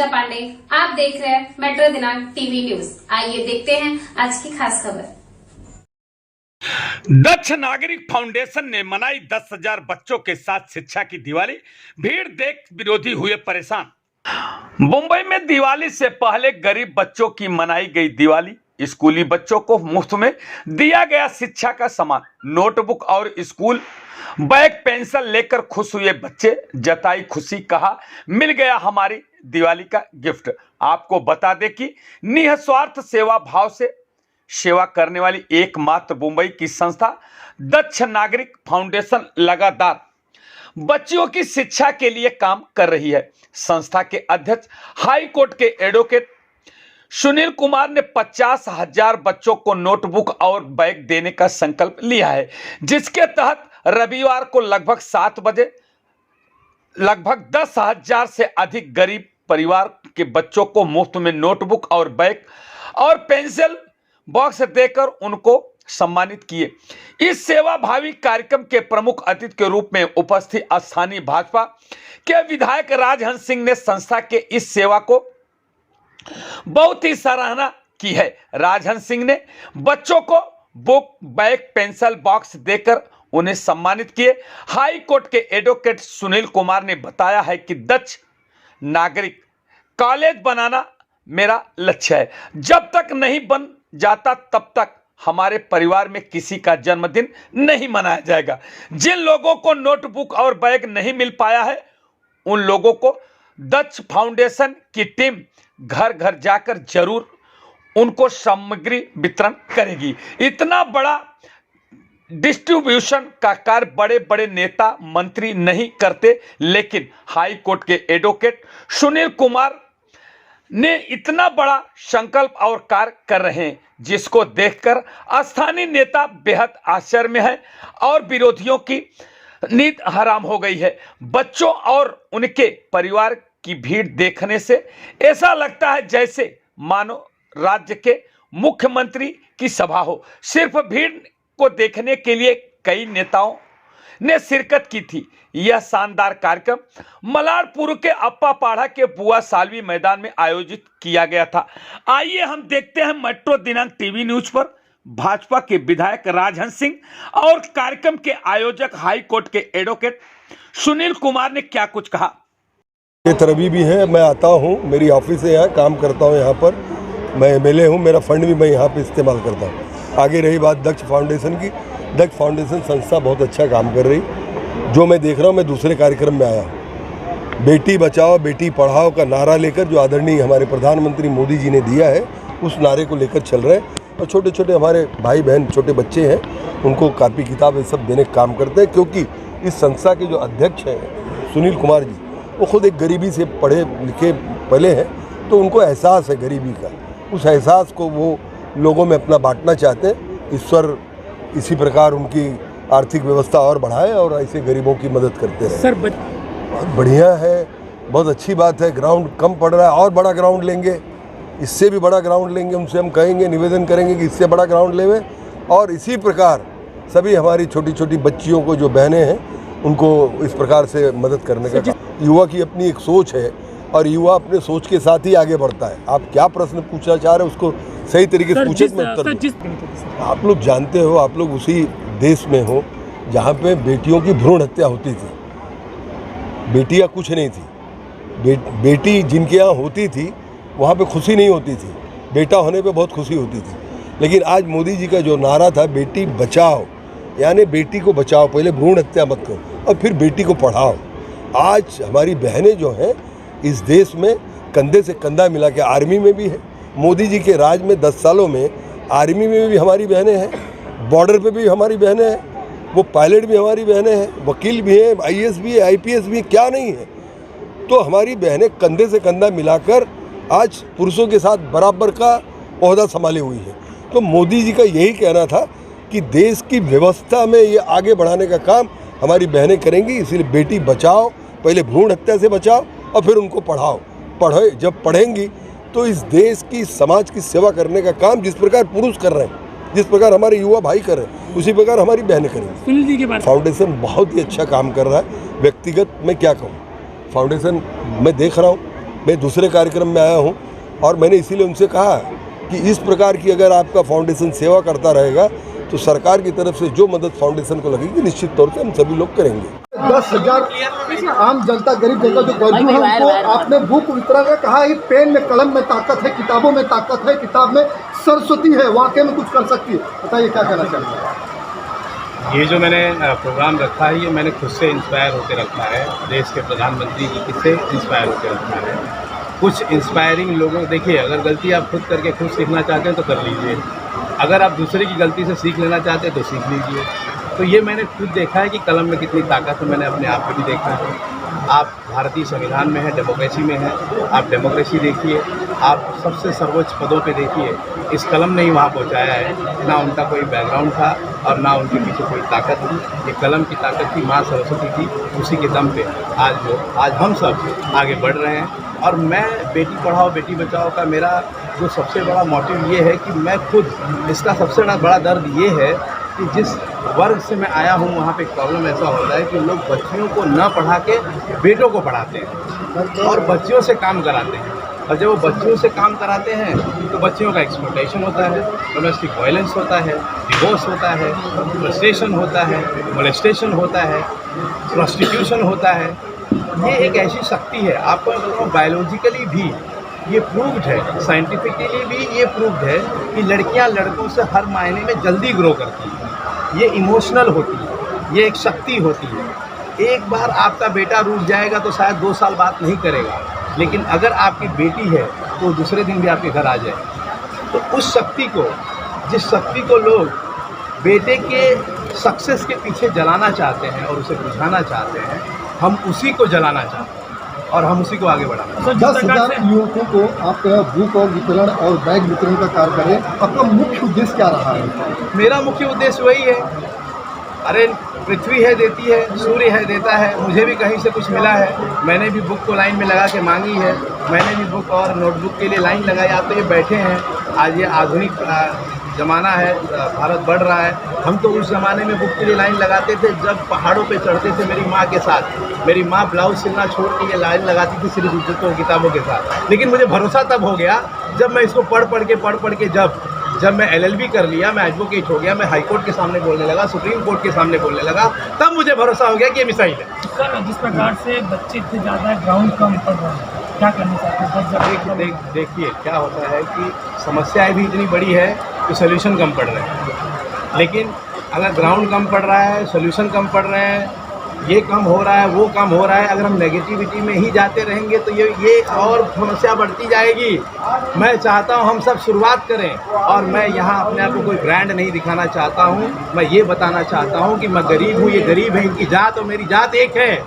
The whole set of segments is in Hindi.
पूजा पांडे। आप देख रहे हैं मेट्रो दिनांक टीवी न्यूज। आइए देखते हैं आज की खास खबर। दक्ष नागरिक फाउंडेशन ने मनाई 10,000 बच्चों के साथ शिक्षा की दिवाली। भीड़ देख विरोधी हुए परेशान। मुंबई में दिवाली से पहले गरीब बच्चों की मनाई गई दिवाली। स्कूली बच्चों को मुफ्त में दिया गया शिक्षा का सामान, नोटबुक और स्कूल बैग पेंसिल लेकर खुश हुए बच्चे। जताई खुशी, कहा मिल गया हमारी दिवाली का गिफ्ट। आपको बता दें कि निस्वार्थ सेवा भाव से सेवा करने वाली एकमात्र मुंबई की संस्था दक्ष नागरिक फाउंडेशन लगातार बच्चियों की शिक्षा के लिए काम कर रही है। संस्था के अध्यक्ष हाई कोर्ट के एडवोकेट सुनील कुमार ने 50,000 बच्चों को नोटबुक और बैग देने का संकल्प लिया है, जिसके तहत रविवार को लगभग 7 बजे लगभग 10,000 से अधिक गरीब परिवार के बच्चों को मुफ्त में नोटबुक और बैग और पेंसिल बॉक्स देकर उनको सम्मानित किए। इस सेवाभावी कार्यक्रम के प्रमुख अतिथि के रूप में उपस्थित स्थानीय भाजपा के विधायक राजहंस सिंह ने संस्था के इस सेवा को बहुत ही सराहना की है। राजहंस सिंह ने बच्चों को बुक, बैग, पेंसिल बॉक्स देकर उन्हें सम्मानित किए। हाई कोर्ट के एडवोकेट सुनील कुमार ने बताया है कि दक्ष नागरिक कॉलेज बनाना मेरा लक्ष्य है। जब तक नहीं बन जाता तब तक हमारे परिवार में किसी का जन्मदिन नहीं मनाया जाएगा। जिन लोगों को नोटबुक और बैग नहीं मिल पाया है, उन लोगों को दक्ष फाउंडेशन की टीम घर घर जाकर जरूर उनको सामग्री वितरण करेगी। इतना बड़ा डिस्ट्रीब्यूशन का कार्य बड़े बड़े नेता मंत्री नहीं करते, लेकिन हाई कोर्ट के एडवोकेट सुनील कुमार ने इतना बड़ा संकल्प और कार्य कर रहे हैं, जिसको देखकर स्थानीय नेता बेहद आश्चर्य में है और विरोधियों की नींद हराम हो गई है। बच्चों और उनके परिवार की भीड़ देखने से ऐसा लगता है जैसे मानो राज्य के मुख्यमंत्री की सभा हो। सिर्फ भीड़ को देखने के लिए कई नेताओं ने शिरकत की थी। यह शानदार कार्यक्रम मलारपुर के अप्पा पाड़ा के बुआ सालवी मैदान में आयोजित किया गया था। आइए हम देखते हैं मेट्रो दिनांक टीवी न्यूज पर भाजपा के विधायक राजहंस सिंह और कार्यक्रम के आयोजक हाई कोर्ट के एडवोकेट सुनील कुमार ने क्या कुछ कहा। ये तरबी भी है, मैं आता हूँ, मेरी ऑफिस है यहाँ, काम करता हूँ यहाँ पर, मैं एमएलए हूँ, मेरा फंड भी मैं यहाँ पे इस्तेमाल करता हूँ। आगे रही बात दक्ष फाउंडेशन की, दक्ष फाउंडेशन संस्था बहुत अच्छा काम कर रही। जो मैं देख रहा हूँ, मैं दूसरे कार्यक्रम में आया हूँ। बेटी बचाओ बेटी पढ़ाओ का नारा लेकर जो आदरणीय हमारे प्रधानमंत्री मोदी जी ने दिया है, उस नारे को लेकर चल रहे हैं। और छोटे छोटे हमारे भाई बहन छोटे बच्चे हैं, उनको कापी किताब ये सब देने का काम करते हैं, क्योंकि इस संस्था के जो अध्यक्ष हैं सुनील कुमार जी, वो खुद एक गरीबी से पढ़े लिखे पले हैं, तो उनको एहसास है गरीबी का। उस एहसास को वो लोगों में अपना बांटना चाहते हैं। ईश्वर इसी प्रकार उनकी आर्थिक व्यवस्था और बढ़ाए और ऐसे गरीबों की मदद करते हैं। सर बहुत बढ़िया है, बहुत अच्छी बात है। ग्राउंड कम पड़ रहा है, और बड़ा ग्राउंड लेंगे, इससे भी बड़ा ग्राउंड लेंगे। उनसे हम कहेंगे, निवेदन करेंगे कि इससे बड़ा ग्राउंड लेवें। और इसी प्रकार सभी हमारी छोटी छोटी बच्चियों को जो बहनें हैं, उनको इस प्रकार से मदद करने का। युवा की अपनी एक सोच है और युवा अपने सोच के साथ ही आगे बढ़ता है। आप क्या प्रश्न पूछना चाह रहे हैं, उसको सही तरीके से पूछे, मैं उत्तर दूं। आप लोग जानते हो, आप लोग उसी देश में हो जहाँ पे बेटियों की भ्रूण हत्या होती थी। बेटियाँ कुछ नहीं थी, बेटी जिनके यहाँ होती थी वहाँ पे खुशी नहीं होती थी, बेटा होने पे बहुत खुशी होती थी। लेकिन आज मोदी जी का जो नारा था बेटी बचाओ, यानी बेटी को बचाओ, पहले भ्रूण हत्या मत करो और फिर बेटी को पढ़ाओ। आज हमारी बहनें जो हैं इस देश में कंधे से कंधा मिला के, आर्मी में भी है। मोदी जी के राज में 10 सालों में आर्मी में भी हमारी बहनें हैं, बॉर्डर पे भी हमारी बहनें हैं, वो पायलट भी हमारी बहनें हैं, वकील भी हैं, आईएएस भी है, आईपीएस भी, क्या नहीं है। तो हमारी बहनें कंधे से कंधा मिलाकर आज पुरुषों के साथ बराबर का ओहदा संभाले हुई है। तो मोदी जी का यही कहना था कि देश की व्यवस्था में ये आगे बढ़ाने का काम हमारी बहनें करेंगी। इसीलिए बेटी बचाओ, पहले भ्रूण हत्या से बचाओ और फिर उनको पढ़ाओ। पढ़े जब पढ़ेंगी तो इस देश की समाज की सेवा करने का काम जिस प्रकार पुरुष कर रहे हैं, जिस प्रकार हमारे युवा भाई कर रहे हैं, उसी प्रकार हमारी बहनें करेंगी। सुनील जी के बारे में फाउंडेशन बहुत ही अच्छा काम कर रहा है। व्यक्तिगत मैं क्या कहूँ, फाउंडेशन मैं देख रहा हूँ मैं दूसरे कार्यक्रम में आया हूँ और मैंने इसीलिए उनसे कहा कि इस प्रकार की अगर आपका फाउंडेशन सेवा करता रहेगा तो सरकार की तरफ से जो मदद फाउंडेशन को लगेगी निश्चित तौर से हम सभी लोग करेंगे। 10,000 आम जनता, गरीब जनता जो गरीब है उनको आपने बुक वितरण में कहा है पेन में कलम में ताकत है, किताबों में ताकत है, किताब में सरस्वती है, वाकई में कुछ कर सकती है। बताइए क्या कहना चाहिए। ये जो मैंने प्रोग्राम रखा है ये मैंने खुद से इंस्पायर होकर रखा है, देश के प्रधानमंत्री जी से इंस्पायर होकर रखा है। कुछ इंस्पायरिंग लोगों, देखिए अगर गलती आप खुद करके खुद सीखना चाहते हैं तो कर लीजिए, अगर आप दूसरे की गलती से सीख लेना चाहते हैं तो सीख लीजिए। तो ये मैंने खुद देखा है कि कलम में कितनी ताकत है, मैंने अपने आप में भी देखा है। आप भारतीय संविधान में हैं, डेमोक्रेसी में हैं, आप डेमोक्रेसी देखिए, आप सबसे सर्वोच्च पदों पे देखिए, इस कलम ने ही वहाँ पहुँचाया है। ना उनका कोई बैकग्राउंड था और ना उनके पीछे कोई ताकत थी, ये कलम की ताकत थी, माँ सरस्वती थी, उसी के दम पे आज हम सब आगे बढ़ रहे हैं। और मैं बेटी पढ़ाओ बेटी बचाओ का मेरा जो सबसे बड़ा मोटिव ये है कि मैं खुद, इसका सबसे बड़ा दर्द ये है कि जिस वर्ग से मैं आया हूँ वहाँ पे प्रॉब्लम ऐसा होता है कि लोग बच्चियों को न पढ़ा के बेटों को पढ़ाते हैं और बच्चियों से काम कराते हैं। और जब वो बच्चियों से काम कराते हैं तो बच्चियों का एक्सप्लॉयटेशन होता है, डोमेस्टिक वायलेंस होता है, डिवोर्स होता है, फ्रस्ट्रेशन होता है, मोलेस्टेशन होता है, प्रोस्टिट्यूशन होता है। ये एक ऐसी शक्ति है, आपको बताऊँ बायोलॉजिकली भी ये प्रूव्ड है, साइंटिफिकली भी ये प्रूव्ड है कि लड़कियां लड़कों से हर मायने में जल्दी ग्रो करती हैं। ये इमोशनल होती है, ये एक शक्ति होती है। एक बार आपका बेटा रूठ जाएगा तो शायद 2 साल बात नहीं करेगा, लेकिन अगर आपकी बेटी है तो दूसरे दिन भी आपके घर आ जाए। तो उस शक्ति को, जिस शक्ति को लोग बेटे के सक्सेस के पीछे जलाना चाहते हैं और उसे बुझाना चाहते हैं, हम उसी को जलाना चाहते हैं और हम उसी को आगे बढ़ाना चाहते हैं। 10,000 युवकों को आप बुक और वितरण और बैग वितरण का कार्य करें, आपका मुख्य उद्देश्य क्या रहा है। मेरा मुख्य उद्देश्य वही है, अरे पृथ्वी है देती है, सूर्य है देता है, मुझे भी कहीं से कुछ मिला है, मैंने भी बुक को लाइन में लगा के मांगी है, मैंने भी बुक और नोटबुक के लिए लाइन लगाई। आप तो ये बैठे हैं, आज ये आधुनिक ज़माना है, भारत बढ़ रहा है। हम तो उस ज़माने में बुक के लिए लाइन लगाते थे जब पहाड़ों पे चढ़ते थे मेरी माँ के साथ। मेरी माँ ब्लाउज सिलना छोड़ के ये लाइन लगाती थी सिर्फ पुस्तकों किताबों के साथ। लेकिन मुझे भरोसा तब हो गया जब मैं इसको पढ़ के जब मैं LLB कर लिया, मैं एडवोकेट हो गया, मैं हाई कोर्ट के सामने बोलने लगा, सुप्रीम कोर्ट के सामने बोलने लगा, तब मुझे भरोसा हो गया कि ये मिसाइल है। सर, जिस प्रकार से बच्चे इतने ज़्यादा ग्राउंड कम पढ़ रहे हैं, क्या करना चाहते हैं? देखिए क्या होता है कि समस्याएं भी इतनी बड़ी है कि सोल्यूशन कम पड़ रहे हैं। लेकिन अगर ग्राउंड कम पड़ रहा है, सोल्यूशन कम पड़ रहे हैं, ये कम हो रहा है, वो कम हो रहा है, अगर हम नेगेटिविटी में ही जाते रहेंगे तो ये और समस्या बढ़ती जाएगी। मैं चाहता हूँ हम सब शुरुआत करें, और मैं यहाँ अपने आप को कोई ब्रांड नहीं दिखाना चाहता हूँ। मैं ये बताना चाहता हूँ कि मैं गरीब हूँ, ये गरीब है, इनकी जात और मेरी जात एक है।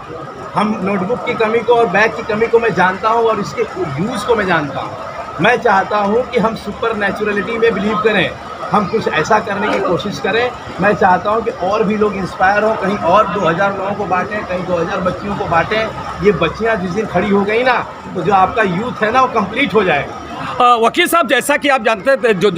हम नोटबुक की कमी को और बैग की कमी को मैं जानता हूँ और इसके यूज़ को मैं जानता हूँ। मैं चाहता हूँ कि हम सुपर नेचुरलिटी में बिलीव करें, हम कुछ ऐसा करने की कोशिश करें। मैं चाहता हूं कि और भी लोग इंस्पायर हों, कहीं और 2000 लोगों को बांटें, कहीं 2000 बच्चियों को बांटें। ये बच्चियां जिस दिन खड़ी हो गई ना, तो जो आपका यूथ है ना वो कंप्लीट हो जाएगा। वकील साहब, जैसा कि आप जानते हैं जो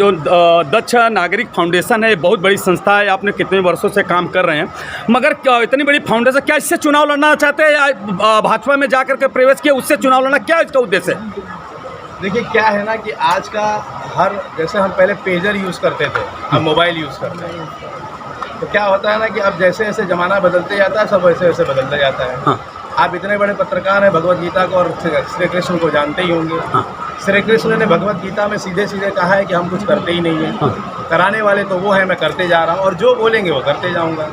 दक्ष नागरिक फाउंडेशन है, बहुत बड़ी संस्था है, आपने कितने वर्षों से काम कर रहे हैं, मगर इतनी बड़ी फाउंडेशन, क्या इससे चुनाव लड़ना चाहते हैं या भाजपा में जाकर के प्रवेश किया उससे चुनाव लड़ना, क्या इसका उद्देश्य है? देखिए क्या है ना कि आज का जैसे हम पहले पेजर यूज़ करते थे, हम मोबाइल यूज़ करते हैं, तो क्या होता है ना कि अब जैसे जैसे ज़माना बदलते जाता है, सब वैसे वैसे बदलता जाता है। हाँ। आप इतने बड़े पत्रकार हैं, भगवत गीता को और श्री कृष्ण को जानते ही होंगे। हाँ। श्री कृष्ण ने भगवत गीता में सीधे सीधे कहा है कि हम कुछ करते ही नहीं हैं। हाँ। कराने वाले तो वो हैं, मैं करते जा रहा हूँ, और जो बोलेंगे वो करते जाऊँगा।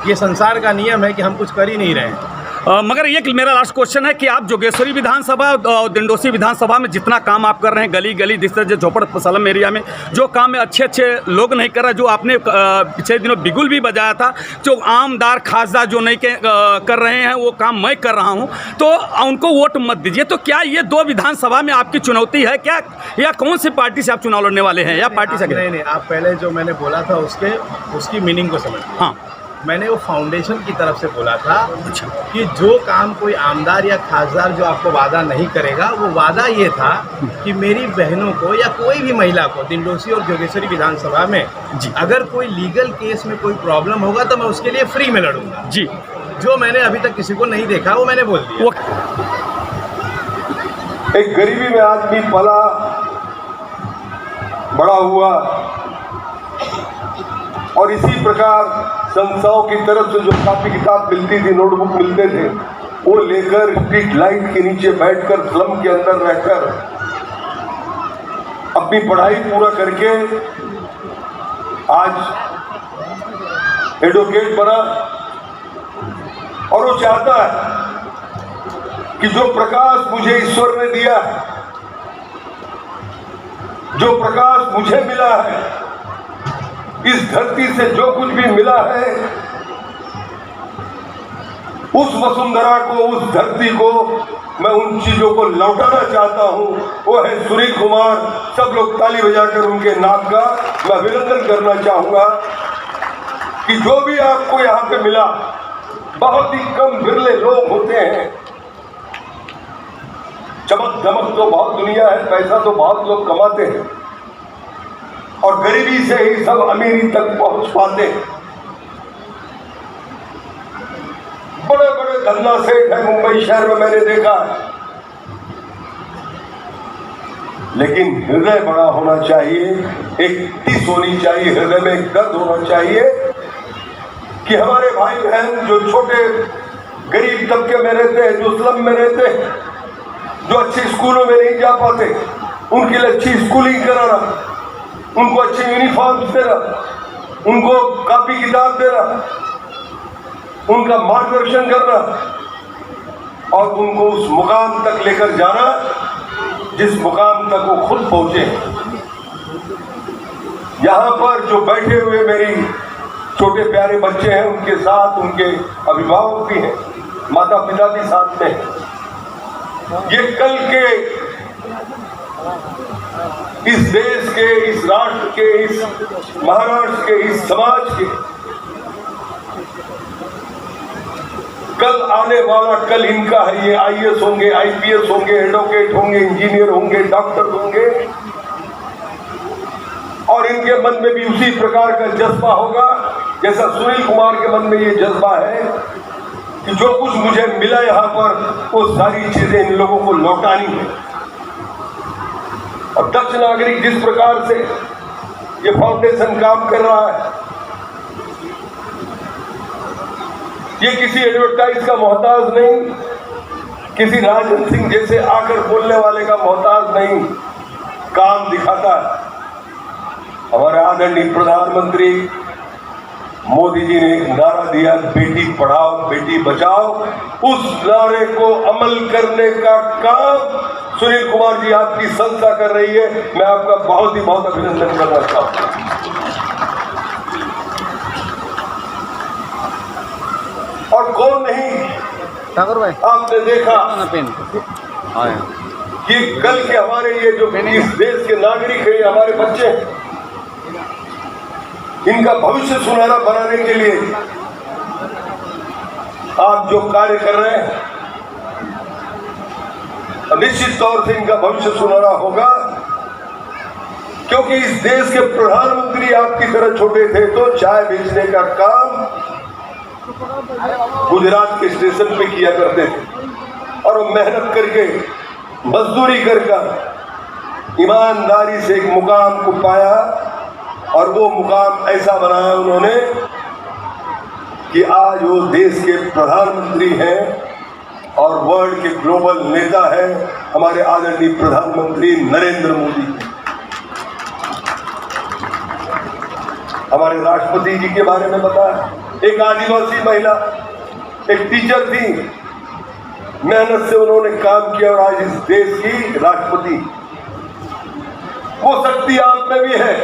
ये संसार का नियम है कि हम कुछ कर ही नहीं रहे हैं। मगर ये मेरा लास्ट क्वेश्चन है कि आप जोगेश्वरी विधानसभा और दिंडोसी विधानसभा में जितना काम आप कर रहे हैं, गली गली जिस तरह जो झोपड़ सलम एरिया में जो काम है, अच्छे अच्छे लोग नहीं कर रहे, जो आपने पिछले दिनों बिगुल भी बजाया था, जो आमदार खासदार जो नहीं कर रहे हैं वो काम मैं कर रहा हूं, तो उनको वोट मत दीजिए। तो क्या ये 2 विधानसभा में आपकी चुनौती है क्या, या कौन सी पार्टी से आप चुनाव लड़ने वाले हैं, या पार्टी से? नहीं, आप पहले जो मैंने बोला था उसकी मीनिंग को समझिए। हाँ, मैंने वो फाउंडेशन की तरफ से बोला था। अच्छा। कि जो काम कोई आमदार या खासदार जो आपको वादा नहीं करेगा, वो वादा ये था कि मेरी बहनों को या कोई भी महिला को दिंडोसी और जोगेश्वरी विधानसभा में जी, अगर कोई लीगल केस में कोई प्रॉब्लम होगा तो मैं उसके लिए फ्री में लड़ूंगा। जी, जो मैंने अभी तक किसी को नहीं देखा वो मैंने बोल दिया। एक गरीबी में आदमी पला बड़ा हुआ और इसी प्रकार संस्थाओं की तरफ से जो कापी किताब मिलती थी, नोटबुक मिलते थे, वो लेकर स्ट्रीट लाइट के नीचे बैठकर स्लम के अंदर रहकर अपनी पढ़ाई पूरा करके आज एडवोकेट बना। और वो चाहता है कि जो प्रकाश मुझे ईश्वर ने दिया है, जो प्रकाश मुझे मिला है, इस धरती से जो कुछ भी मिला है, उस वसुंधरा को, उस धरती को मैं उन चीजों को लौटाना चाहता हूं। वो है सुनील कुमार। सब लोग ताली बजाकर उनके नाम का मैं अभिनंदन करना चाहूंगा कि जो भी आपको यहां पे मिला, बहुत ही कम बिरले लोग होते हैं। चमक धमक तो बहुत दुनिया है, पैसा तो बहुत लोग कमाते हैं और गरीबी से ही सब अमीरी तक पहुंच पाते हैं। बड़े बड़े धंधा सेठ है मुंबई शहर में, मैंने देखा है, लेकिन हृदय बड़ा होना चाहिए, एक टिस होनी चाहिए, हृदय में एक दर्द होना चाहिए कि हमारे भाई बहन जो छोटे गरीब तबके में रहते हैं, जो स्लम में रहते हैं, जो अच्छे स्कूलों में नहीं जा पाते, उनके लिए अच्छी स्कूलिंग कराना, उनको अच्छे यूनिफॉर्म देना, उनको कॉपी किताब देना, उनका मार्गदर्शन करना और उनको उस मुकाम तक लेकर जाना जिस मुकाम तक वो खुद पहुंचे। यहाँ पर जो बैठे हुए मेरी छोटे प्यारे बच्चे हैं, उनके साथ उनके अभिभावक भी हैं, माता पिता भी साथ में हैं। ये कल के इस देश के, इस राष्ट्र के, इस महाराष्ट्र के, इस समाज के कल आने वाला कल इनका है। ये आईएएस होंगे, आईपीएस होंगे, एडवोकेट होंगे, इंजीनियर होंगे, डॉक्टर होंगे और इनके मन में भी उसी प्रकार का जज्बा होगा जैसा सुनील कुमार के मन में ये जज्बा है कि जो कुछ मुझे मिला यहाँ पर, वो सारी चीजें इन लोगों को लौटानी है। और दक्ष नागरिक जिस प्रकार से ये फाउंडेशन काम कर रहा है, ये किसी एडवर्टाइज का मोहताज नहीं, किसी राजन सिंह जैसे आकर बोलने वाले का मोहताज नहीं, काम दिखाता है। हमारे आदरणीय प्रधानमंत्री मोदी जी ने एक नारा दिया, बेटी पढ़ाओ बेटी बचाओ। उस नारे को अमल करने का काम सुनील कुमार जी आपकी संस्था कर रही है। मैं आपका बहुत ही बहुत अभिनंदन करना चाहता हूं। और कौन नहीं, आपने देखा कि कल के हमारे ये जो इस देश के नागरिक हैं, हमारे बच्चे, इनका भविष्य सुनहरा बनाने के लिए आप जो कार्य कर रहे हैं, निश्चित तौर से इनका भविष्य सुनहरा होगा। क्योंकि इस देश के प्रधानमंत्री आपकी तरह छोटे थे तो चाय बेचने का काम गुजरात के स्टेशन पे किया करते थे और वो मेहनत करके, मजदूरी करके ईमानदारी से एक मुकाम को पाया और वो मुकाम ऐसा बनाया उन्होंने कि आज वो देश के प्रधानमंत्री हैं और वर्ल्ड के ग्लोबल नेता है हमारे आदरणीय प्रधानमंत्री नरेंद्र मोदी। हमारे राष्ट्रपति जी के बारे में बताया, एक आदिवासी महिला, एक टीचर थी, मेहनत से उन्होंने काम किया और आज इस देश की राष्ट्रपति। वो शक्ति आप में भी है।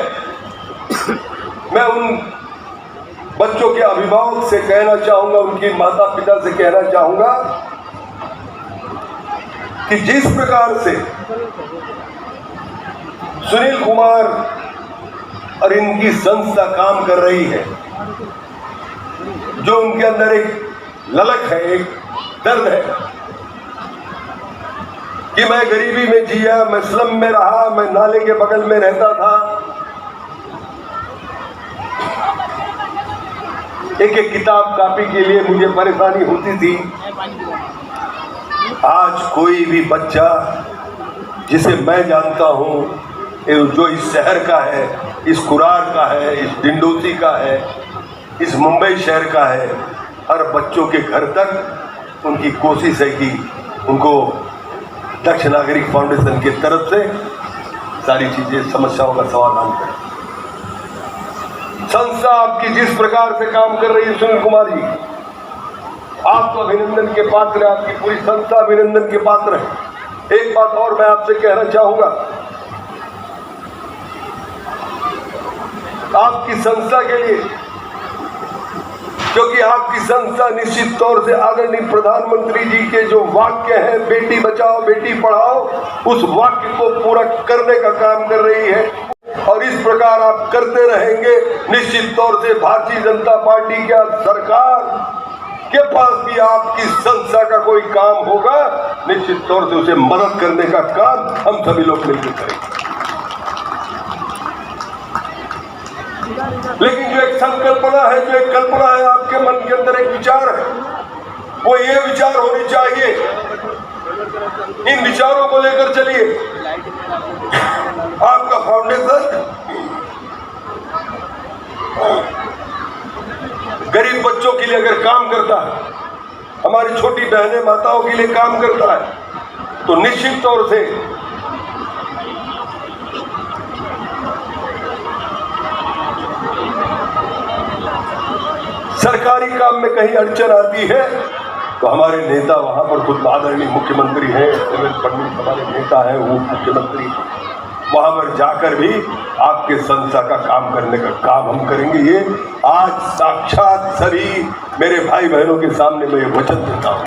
मैं उन बच्चों के अभिभावक से कहना चाहूंगा, उनके माता पिता से कहना चाहूंगा कि जिस प्रकार से सुनील कुमार और इनकी संस्था काम कर रही है, जो उनके अंदर एक ललक है, एक दर्द है कि मैं गरीबी में जिया, मैं स्लम में रहा, मैं नाले के बगल में रहता था, एक एक किताब कॉपी के लिए मुझे परेशानी होती थी। आज कोई भी बच्चा जिसे मैं जानता हूँ, जो इस शहर का है, इस कुरार का है, इस डिंडोती का है, इस मुंबई शहर का है, हर बच्चों के घर तक उनकी कोशिश है कि उनको दक्ष नागरिक फाउंडेशन की तरफ से सारी चीजें, समस्याओं का समाधान करें। संस्था आपकी जिस प्रकार से काम कर रही है सुनील कुमार जी, आप तो अभिनंदन के पात्र हैं, आपकी पूरी संस्था अभिनंदन के पात्र है। एक बात और मैं आपसे कहना चाहूंगा, आपकी संस्था के लिए, क्योंकि आपकी संस्था निश्चित तौर से आदरणीय प्रधानमंत्री जी के जो वाक्य हैं, बेटी बचाओ बेटी पढ़ाओ, उस वाक्य को पूरा करने का काम कर रही है। और इस प्रकार आप करते रहेंगे, निश्चित तौर से भारतीय जनता पार्टी की सरकार के पास भी आपकी संस्था का कोई काम होगा, निश्चित तौर से उसे मदद करने का काम हम सभी लोग मिलकर करेंगे। लेकिन जो एक संकल्पना है, जो एक कल्पना है, आपके मन के अंदर एक विचार है, वो ये विचार होनी चाहिए, इन विचारों को लेकर चलिए। आपका फाउंडेशन गरीब बच्चों के लिए अगर काम करता है, हमारी छोटी बहनें माताओं के लिए काम करता है, तो निश्चित तौर से सरकारी काम में कहीं अड़चन आती है तो हमारे नेता वहां पर खुद आदरणीय मुख्यमंत्री हैं, देवेंद्र फडणवीस हमारे नेता हैं, वो मुख्यमंत्री, वहां पर जाकर भी आपके संस्था का काम करने का काम हम करेंगे। ये आज साक्षात सभी मेरे भाई बहनों के सामने मैं ये वचन देता हूं।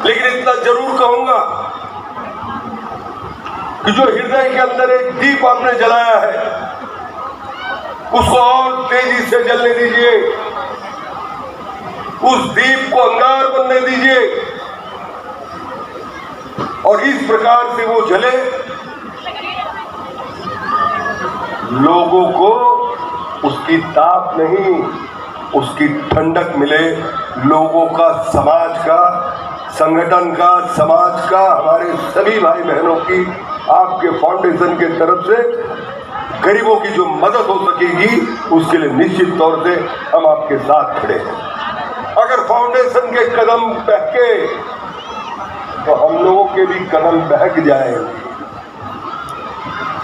लेकिन इतना जरूर कहूंगा कि जो हृदय के अंदर एक दीप आपने जलाया है, उसको और तेजी से जलने दीजिए, उस दीप को अंगार बनने दीजिए, और इस प्रकार से वो जले, लोगों को उसकी ताप नहीं, उसकी ठंडक मिले, लोगों का, समाज का, संगठन का, समाज का, हमारे सभी भाई बहनों की आपके फाउंडेशन के तरफ से गरीबों की जो मदद हो सकेगी, उसके लिए निश्चित तौर से हम आपके साथ खड़े हैं। अगर फाउंडेशन के कदम बहके तो हम लोगों के भी कदम बहक जाएंगे।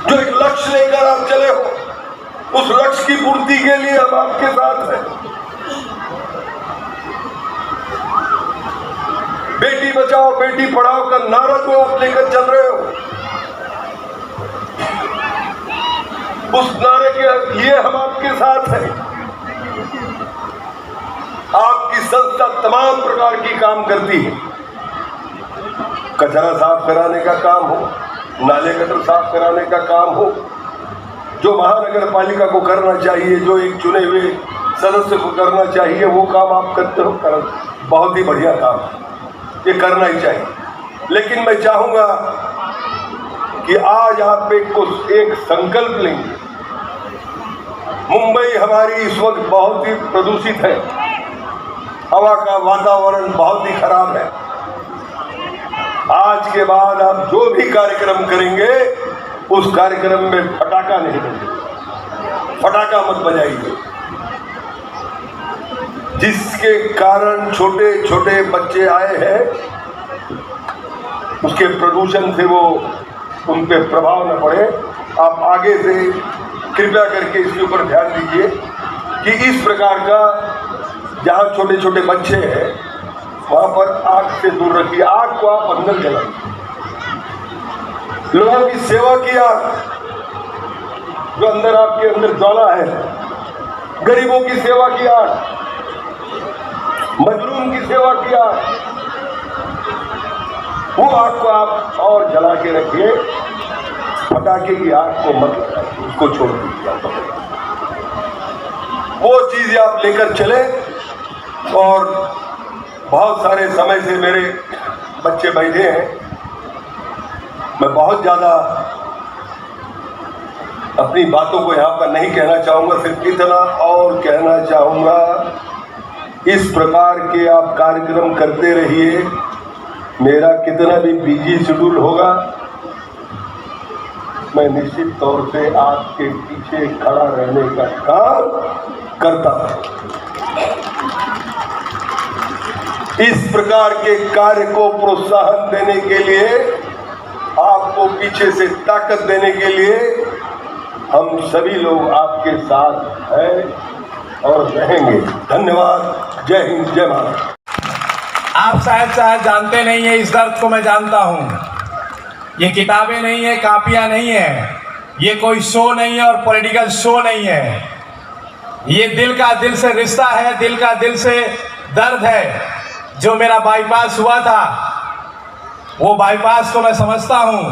जो एक लक्ष्य लेकर आप चले हो, उस लक्ष्य की पूर्ति के लिए हम आपके साथ हैं। बेटी बचाओ बेटी पढ़ाओ का नारा जो आप लेकर चल रहे हो, उस नारे के लिए हम आपके साथ हैं। आपकी संस्था तमाम प्रकार की काम करती है, कचरा साफ कराने का काम हो, नाले गटर साफ कराने का काम हो, जो महानगर पालिका को करना चाहिए, जो एक चुने हुए सदस्य को करना चाहिए, वो काम आप करते हो, बहुत ही बढ़िया काम, ये करना ही चाहिए। लेकिन मैं चाहूंगा कि आज आप एक संकल्प लेंगे। मुंबई हमारी इस वक्त बहुत ही प्रदूषित है, हवा का वातावरण बहुत ही खराब है। आज के बाद आप जो भी कार्यक्रम करेंगे, उस कार्यक्रम में फटाका नहीं बजेगा, फटाका मत बजाइए, जिसके कारण छोटे छोटे बच्चे आए हैं, उसके प्रदूषण से वो उन पे प्रभाव न पड़े। आप आगे से कृपया करके इसके ऊपर ध्यान दीजिए कि इस प्रकार का, जहाँ छोटे छोटे बच्चे हैं वहाँ पर आग से दूर रखिए, आग को आप अंदर जलाइए, लोगों की सेवा की आग, जो अंदर आपके अंदर ज्वाला है, गरीबों की सेवा की आग, मजलूम की सेवा की आग, वो आग को आप और जला के रखिए, पटाखे की आग को मत, उसको छोड़ दीजिए। वो चीज़ आप लेकर चले। और बहुत सारे समय से मेरे बच्चे बैठे हैं, मैं बहुत ज़्यादा अपनी बातों को यहाँ पर नहीं कहना चाहूँगा, सिर्फ इतना और कहना चाहूँगा, इस प्रकार के आप कार्यक्रम करते रहिए, मेरा कितना भी बिजी शेड्यूल होगा, मैं निश्चित तौर से आपके पीछे खड़ा रहने का काम करता हूं। इस प्रकार के कार्य को प्रोत्साहन देने के लिए, आपको पीछे से ताकत देने के लिए हम सभी लोग आपके साथ हैं और रहेंगे। धन्यवाद। जय हिंद, जय भारत। आप शायद जानते नहीं है, इस दर्द को मैं जानता हूँ। ये किताबें नहीं है, कापियाँ नहीं है, ये कोई शो नहीं है और पॉलिटिकल शो नहीं है। ये दिल का दिल से रिश्ता है, दिल का दिल से दर्द है। जो मेरा बाईपास हुआ था, वो बाईपास को मैं समझता हूँ,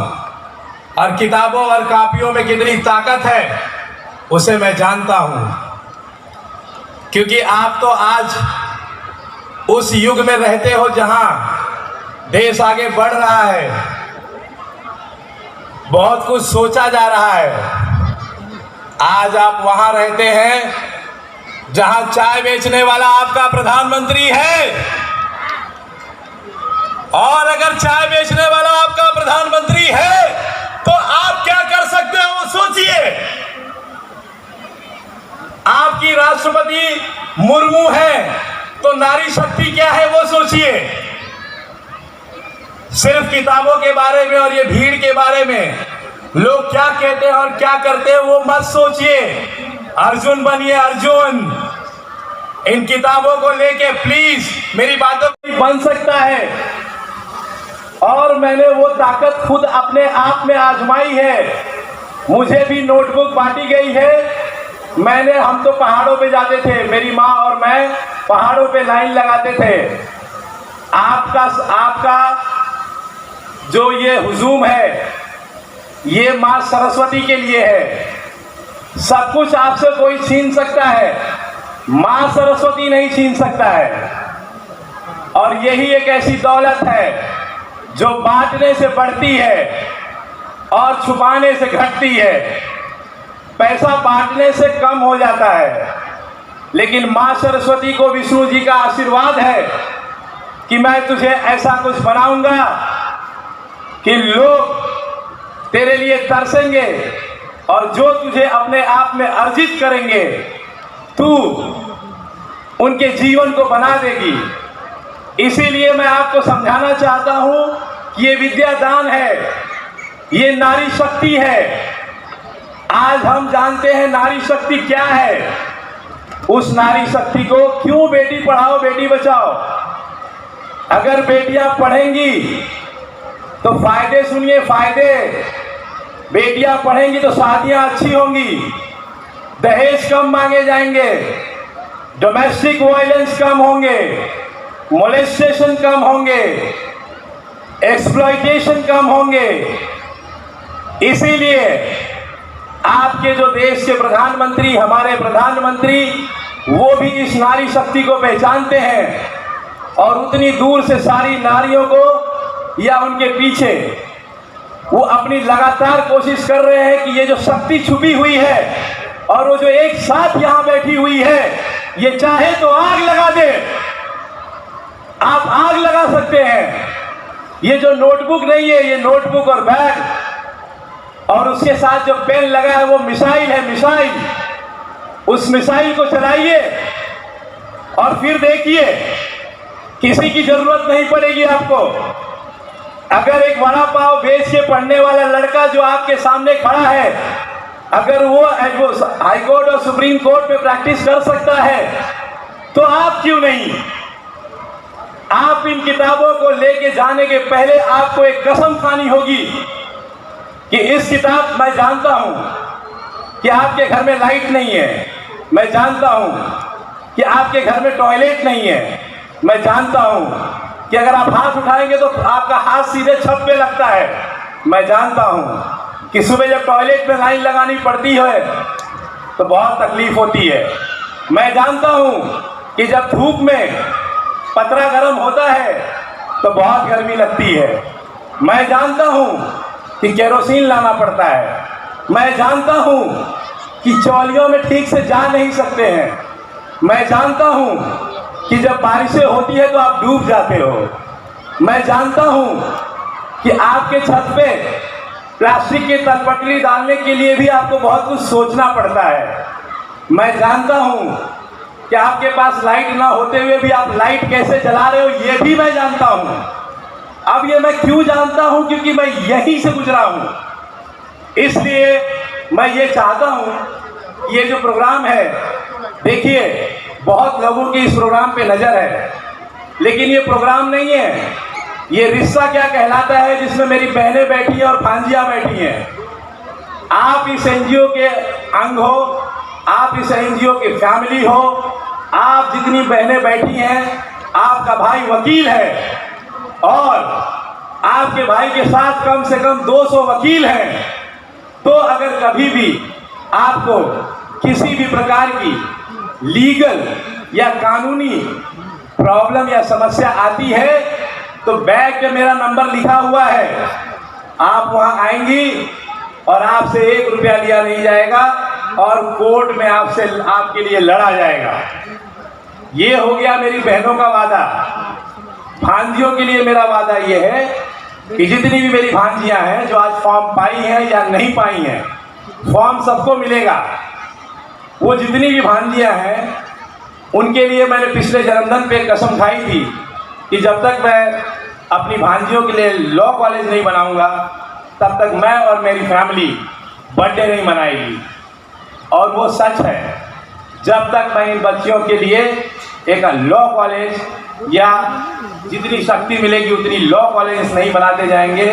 और किताबों और कापियों में कितनी ताकत है उसे मैं जानता हूँ। क्योंकि आप तो आज उस युग में रहते हो जहाँ देश आगे बढ़ रहा है, बहुत कुछ सोचा जा रहा है। आज आप वहाँ रहते हैं जहाँ चाय बेचने वाला आपका प्रधानमंत्री है, और अगर चाय बेचने वाला आपका प्रधानमंत्री है तो आप क्या कर सकते हो वो सोचिए। आपकी राष्ट्रपति मुर्मू है तो नारी शक्ति क्या है वो सोचिए। सिर्फ किताबों के बारे में और ये भीड़ के बारे में लोग क्या कहते हैं और क्या करते हैं वो मत सोचिए। अर्जुन बनिए, अर्जुन। इन किताबों को लेके प्लीज मेरी बातों में बन सकता है। और मैंने वो ताकत खुद अपने आप में आजमाई है। मुझे भी नोटबुक बांटी गई है। हम तो पहाड़ों पे जाते थे, मेरी माँ और मैं पहाड़ों पे लाइन लगाते थे। आपका जो ये हुजूम है, ये माँ सरस्वती के लिए है। सब कुछ आपसे कोई छीन सकता है, माँ सरस्वती नहीं छीन सकता है। और यही एक ऐसी दौलत है जो बांटने से बढ़ती है और छुपाने से घटती है। पैसा बांटने से कम हो जाता है, लेकिन माँ सरस्वती को विष्णु जी का आशीर्वाद है कि मैं तुझे ऐसा कुछ बनाऊंगा कि लोग तेरे लिए तरसेंगे, और जो तुझे अपने आप में अर्जित करेंगे तू उनके जीवन को बना देगी। इसीलिए मैं आपको समझाना चाहता हूं कि ये विद्यादान है, ये नारी शक्ति है। आज हम जानते हैं नारी शक्ति क्या है। उस नारी शक्ति को क्यों बेटी पढ़ाओ बेटी बचाओ। अगर बेटियां पढ़ेंगी तो फायदे सुनिए, फायदे। बेटियां पढ़ेंगी तो शादियां अच्छी होंगी, दहेज कम मांगे जाएंगे, डोमेस्टिक वायलेंस कम होंगे, मोलेस्टेशन कम होंगे, एक्सप्लॉइटेशन कम होंगे। इसीलिए आपके जो देश के प्रधानमंत्री, हमारे प्रधानमंत्री, वो भी इस नारी शक्ति को पहचानते हैं, और उतनी दूर से सारी नारियों को या उनके पीछे वो अपनी लगातार कोशिश कर रहे हैं कि ये जो शक्ति छुपी हुई है और वो जो एक साथ यहाँ बैठी हुई है, ये चाहे तो आग लगा दे। आप आग लगा सकते हैं। ये जो नोटबुक नहीं है, ये नोटबुक और बैग, और उसके साथ जो पेन लगा है वो मिसाइल है, मिसाइल। उस मिसाइल को चलाइए और फिर देखिए, किसी की जरूरत नहीं पड़ेगी आपको। अगर एक वड़ा पाव बेच के पढ़ने वाला लड़का जो आपके सामने खड़ा है, अगर वो हाई कोर्ट और सुप्रीम कोर्ट में प्रैक्टिस कर सकता है, तो आप क्यों नहीं। आप इन किताबों को लेके जाने के पहले आपको एक कसम खानी होगी कि इस किताब, मैं जानता हूं कि आपके घर में लाइट नहीं है, मैं जानता हूं कि आपके घर में टॉयलेट नहीं है, मैं जानता हूं कि अगर आप हाथ उठाएंगे तो आपका हाथ सीधे छत पे लगता है, मैं जानता हूं कि सुबह जब टॉयलेट में लाइन लगानी पड़ती है तो बहुत तकलीफ होती है, मैं जानता हूं कि जब धूप में पतरा गर्म होता है तो बहुत गर्मी लगती है, मैं जानता हूं कि केरोसिन लाना पड़ता है, मैं जानता हूं कि चौलियों में ठीक से जा नहीं सकते हैं, मैं जानता हूं कि जब बारिशें होती है तो आप डूब जाते हो, मैं जानता हूं कि आपके छत पे प्लास्टिक की तलपटरी डालने के लिए भी आपको बहुत कुछ सोचना पड़ता है। मैं जानता हूं कि आपके पास लाइट ना होते हुए भी आप लाइट कैसे जला रहे हो, ये भी मैं जानता हूं। अब ये मैं क्यों जानता हूं? क्योंकि मैं यहीं से गुजरा हूं। इसलिए मैं ये चाहता हूं, ये जो प्रोग्राम है, देखिए बहुत लोगों की इस प्रोग्राम पे नजर है, लेकिन ये प्रोग्राम नहीं है, ये रिश्ता क्या कहलाता है जिसमें मेरी बहनें बैठी हैं और भांजियां बैठी हैं। आप इस एनजीओ के अंग हो, आप इस एनजीओ की फैमिली हो, आप जितनी बहनें बैठी हैं, आपका भाई वकील है और आपके भाई के साथ कम से कम 200 वकील हैं। तो अगर कभी भी आपको किसी भी प्रकार की लीगल या कानूनी प्रॉब्लम या समस्या आती है तो बैग पे मेरा नंबर लिखा हुआ है, आप वहां आएंगी और आपसे 1 रुपया लिया नहीं जाएगा और कोर्ट में आपके लिए लड़ा जाएगा। ये हो गया मेरी बहनों का वादा। भांजियों के लिए मेरा वादा ये है कि जितनी भी मेरी भांजियां हैं जो आज फॉर्म पाई हैं या नहीं पाई हैं, फॉर्म सबको मिलेगा। वो जितनी भी भांजियां हैं उनके लिए मैंने पिछले जन्मदिन पे कसम खाई थी कि जब तक मैं अपनी भांजियों के लिए लॉ कॉलेज नहीं बनाऊंगा तब तक मैं और मेरी फैमिली बर्थडे नहीं मनाएगी। और वो सच है, जब तक मैं इन बच्चियों के लिए एक लॉ कॉलेज या जितनी शक्ति मिलेगी उतनी लॉ कॉलेज नहीं बनाते जाएंगे,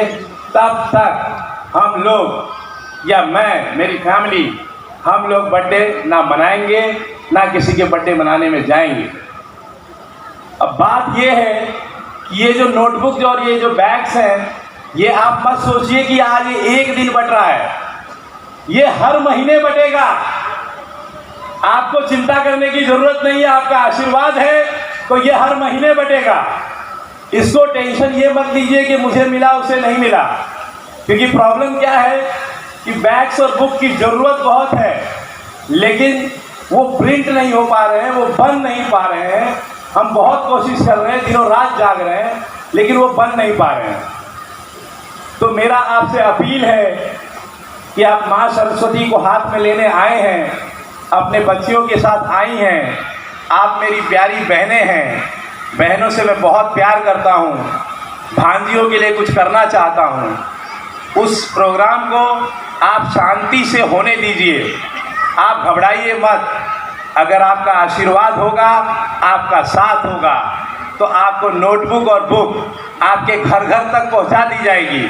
तब तक हम लोग या मैं, मेरी फैमिली, हम लोग बर्थडे ना मनाएंगे, ना किसी के बर्थडे मनाने में जाएंगे। अब बात ये है कि ये जो नोटबुक और ये जो बैग्स हैं, ये आप मत सोचिए कि आज ये एक दिन बट रहा है, ये हर महीने बटेगा। आपको चिंता करने की जरूरत नहीं है, आपका आशीर्वाद है तो ये हर महीने बटेगा। इसको टेंशन ये मत लीजिए कि मुझे मिला उसे नहीं मिला, क्योंकि प्रॉब्लम क्या है कि बैग्स और बुक की जरूरत बहुत है, लेकिन वो प्रिंट नहीं हो पा रहे हैं, वो बन नहीं पा रहे हैं। हम बहुत कोशिश कर रहे हैं, दिनों रात जाग रहे हैं, लेकिन वो बन नहीं पा रहे हैं। तो मेरा आपसे अपील है कि आप माँ सरस्वती को हाथ में लेने आए हैं, अपने बच्चियों के साथ आई हैं, आप मेरी प्यारी बहनें हैं, बहनों से मैं बहुत प्यार करता हूँ, भांजियों के लिए कुछ करना चाहता हूँ। उस प्रोग्राम को आप शांति से होने दीजिए, आप घबराइए मत। अगर आपका आशीर्वाद होगा, आपका साथ होगा, तो आपको नोटबुक और बुक आपके घर घर तक पहुंचा दी जाएगी।